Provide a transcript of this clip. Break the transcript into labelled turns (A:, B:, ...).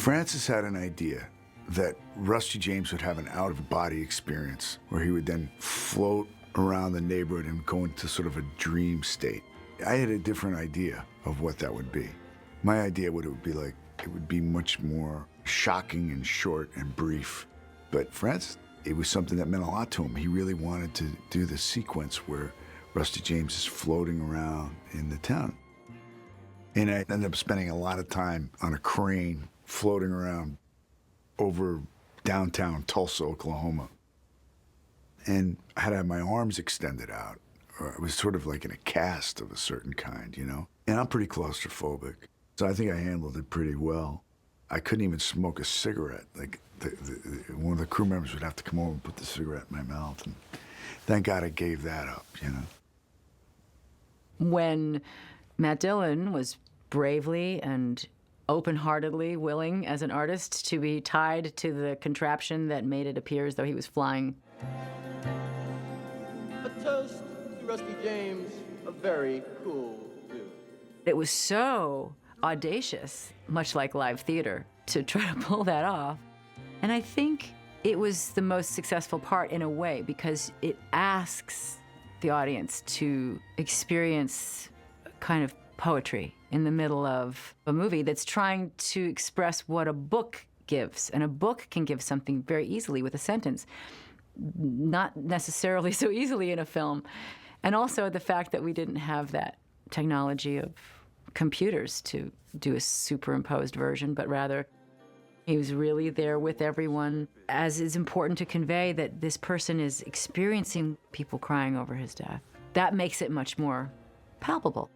A: Francis had an idea that Rusty James would have an out-of-body experience where he would then float around the neighborhood and go into sort of a dream state. I had a different idea of what that would be. My idea what it would be like, it would be much more shocking and short and brief. But Francis, it was something that meant a lot to him. He really wanted to do the sequence where Rusty James is floating around in the town. And I ended up spending a lot of time on a crane floating around over downtown Tulsa, Oklahoma. And I had to have my arms extended out. Or I was sort of like in a cast of a certain kind, you know? And I'm pretty claustrophobic, so I think I handled it pretty well. I couldn't even smoke a cigarette. Like, one of the crew members would have to come over and put the cigarette in my mouth. And thank God I gave that up, you know?
B: When Matt Dillon was bravely and open-heartedly willing as an artist to be tied to the contraption that made it appear as though he was flying.
C: A toast to Rusty James, a very cool dude.
B: It was so audacious, much like live theater, to try to pull that off. And I think it was the most successful part in a way because it asks the audience to experience kind of poetry in the middle of a movie that's trying to express what a book gives. And a book can give something very easily with a sentence, not necessarily so easily in a film. And also the fact that we didn't have that technology of computers to do a superimposed version, but rather he was really there with everyone, as is important to convey that this person is experiencing people crying over his death. That makes it much more palpable.